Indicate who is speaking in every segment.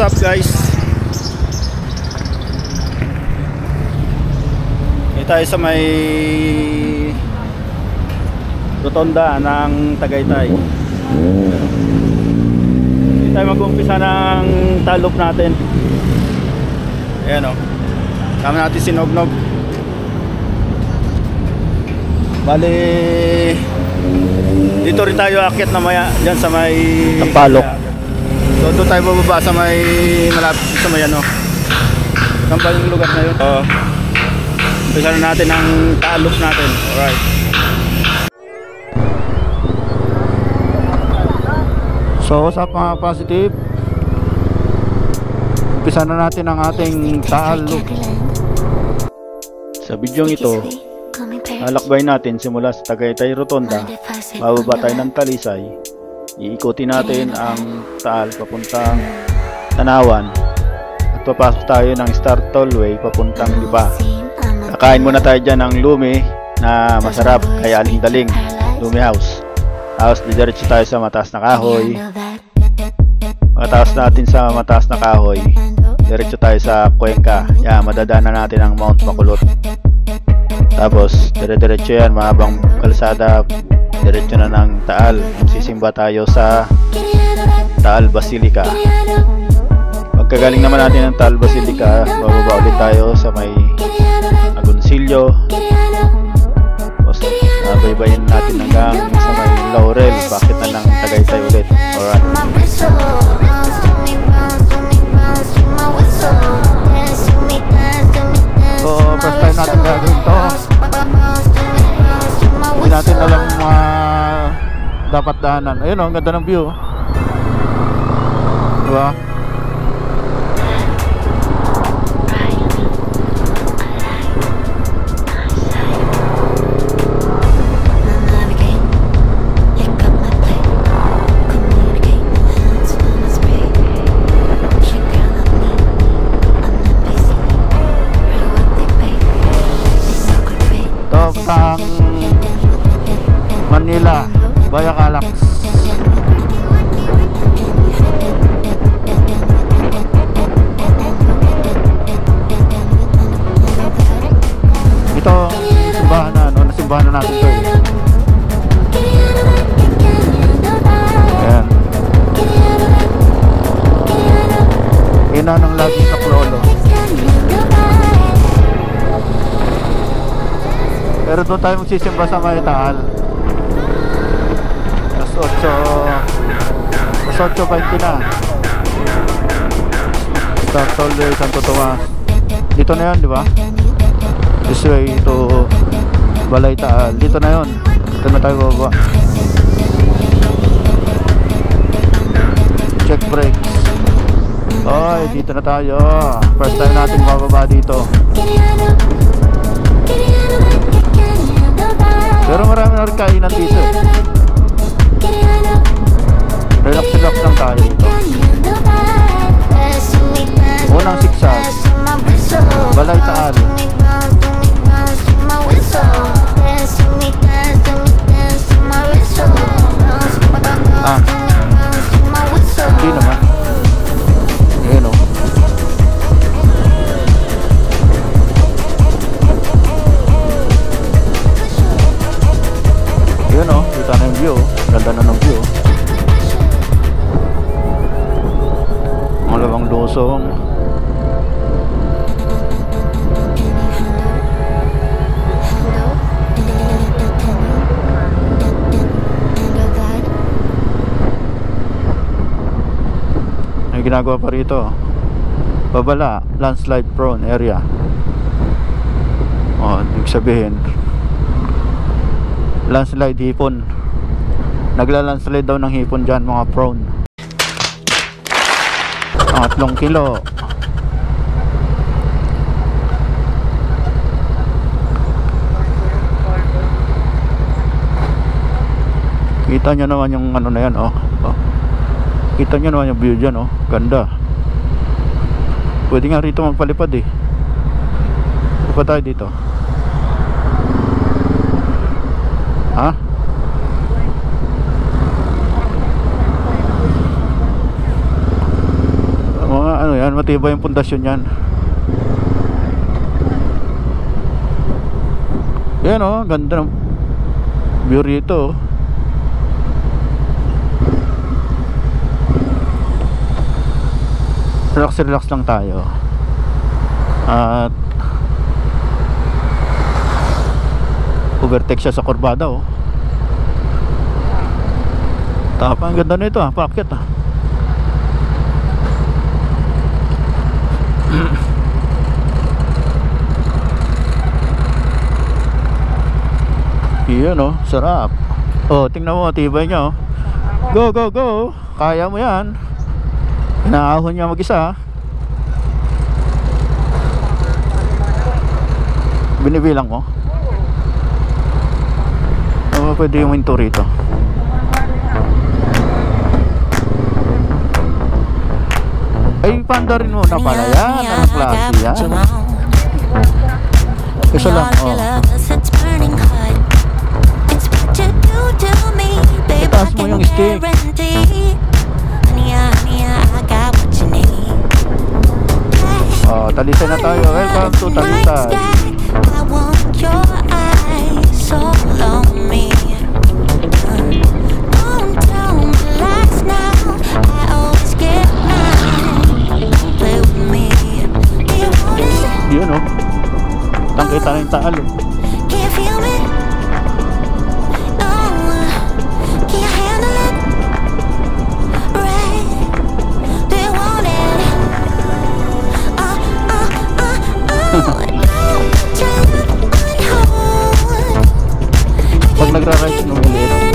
Speaker 1: What's up guys? Ito tayo sa may rotonda ng Tagaytay. Ito tayo mag-umpisa ng talop natin. Ayan o, kama natin sinognog. Bali dito rin tayo akit na maya dyan sa may Tampalok. So doon tayo bababa sa may malapit sa may ano Tampalok yung lugar na yun. Umpisa na natin ang talop natin. Alright. So what's up mga positive? Umpisa na natin ang ating talop. Sa video ito lalakbay natin simula sa Tagaytay Rotonda, bababa tayo ng Talisay, iikutin natin ang Taal papuntang Tanawan at papasok tayo ng Star Tollway papuntang Lipa. Kakain muna tayo dyan ng lumi na masarap kay Aling Daling, Lumi House. Tapos didiretso tayo sa Mataas na Kahoy. Pagkatapos natin sa Mataas na Kahoy, diretso tayo sa Cuenca. Madadaanan natin ang Mount Bacolod. Tapos dire-diretso yan, mahabang kalsada, diretso na ng Taal. Magsisimba tayo sa Taal Basilica. Pagkagaling naman natin ng Taal Basilica, bababa ulit tayo sa may Agoncillo. Tapos baybayin natin hanggang sa may Laurel, bakit na ng Tagaytay ulit. Alright. So first time natin gagawin to. Hindi natin alam dapat daanan. Ayun o, ang ganda ng view. Diba? Manila, Via Calax. Ito simbahan na, nasimbahan na natin ito eh. Ayan. Ina ng lagi sa Klolo. Pero doon tayo magsisimba sa may Taal. Mas 8:20 na. Star Tollway, Santo Tomas. Dito na yan, di ba? This way to Balay Taal. Dito na yon. Dito na tayo bababa. Check brakes. Oy, dito na tayo. First time natin bababa dito. Pero marami na rin kainan dito eh. Relax lang tayo dito. Unang siksag, Balay Taal. Hindi naman. Ayan o. Ayan o, kita na yung view. Ganda na ng view. Malawang Luzon. May ginagawa pa rito. Babala, landslide prone area. Ibig sabihin landslide hipon. Nagla-landslide daw ng hipon dyan, mga prone. 3 kilo. Kita nyo naman yung ano na yan oh. Kita nyo naman yung view dyan oh. Ganda. Pwede nga rito magpalipad eh. Lipat tayo dito. Ha? Ayan, matibay yung pundasyon yan. Ayan oh, ganda ng view rito. Relax lang tayo. At overtake siya sa kurbada oh. Tapang ganda na ito ah, paakyat ah. Iyan oh, sarap. Oh, tingnan mo, tibay niya oh. Go, go, go. Kaya mo yan. Inaahon niya mag-isa. Binibilang mo. Oh, pwede yung minto rito. Ay, panda rin mo na pala yan. Anong klase yan? Isa lang, oh. Itaas mo yung stick. Oh, Talisay na tayo. Welcome to Talisay. Yun oh, tangkita na yung taal eh. Pag nagra-ride nung ulit,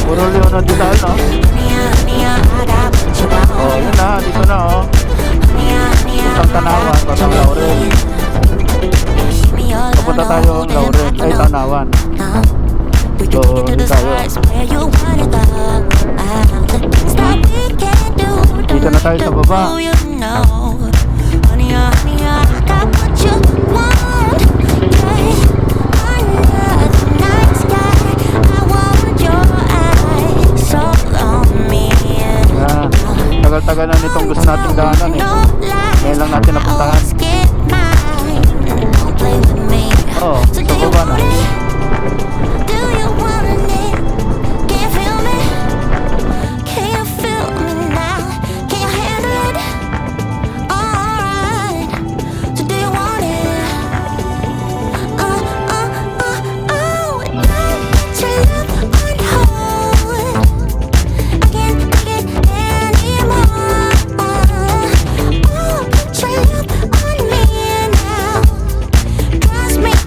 Speaker 1: puro Leonardo Dizal no? Oh, yun na, dito na oh. Isang Tanawan, pasang Laurel. Papunta tayo ang Laurel, ay Tanawan. So, dito tayo. Dito na tayo sa baba. Tagal-tagal na nitong gusto nating daanan eh. Ngayon lang natin napuntahan. Oo, sa baba na.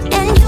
Speaker 2: And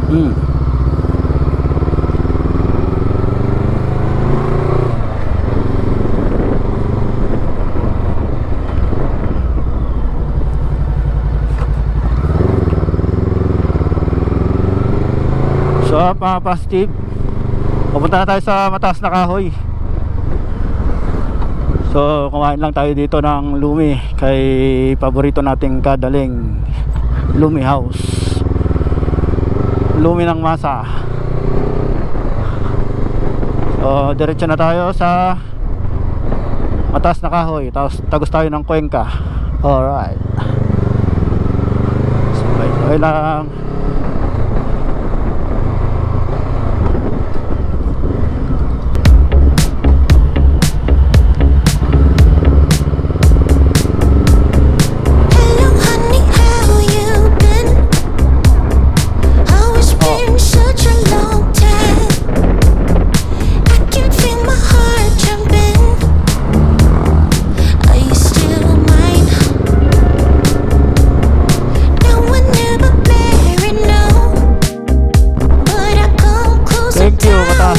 Speaker 1: So mga positive, pupunta na tayo sa Mataas na Kahoy. So kumain lang tayo dito ng lumi kay paborito nating kadaling Lumi House, lumi ng masa. So diretso na tayo sa Mataas na Kahoy, tapos tagos tayo ng Cuenca. Alright, sabay lang.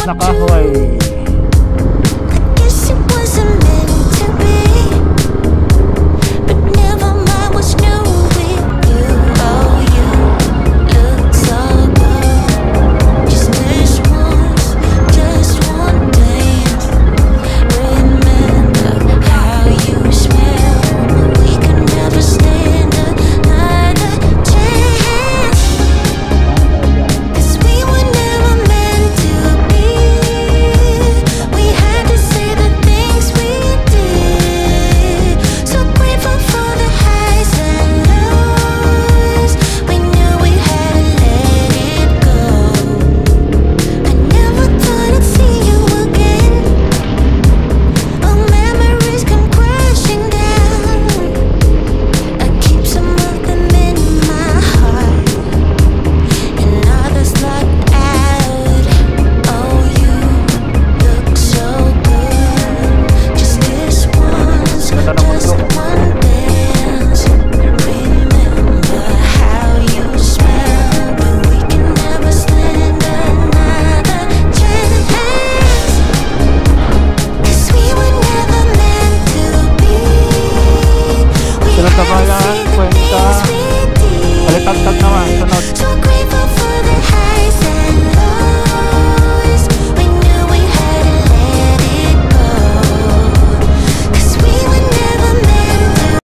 Speaker 1: Na Kahoy. Cuenca, Balitagtag naman, sunod.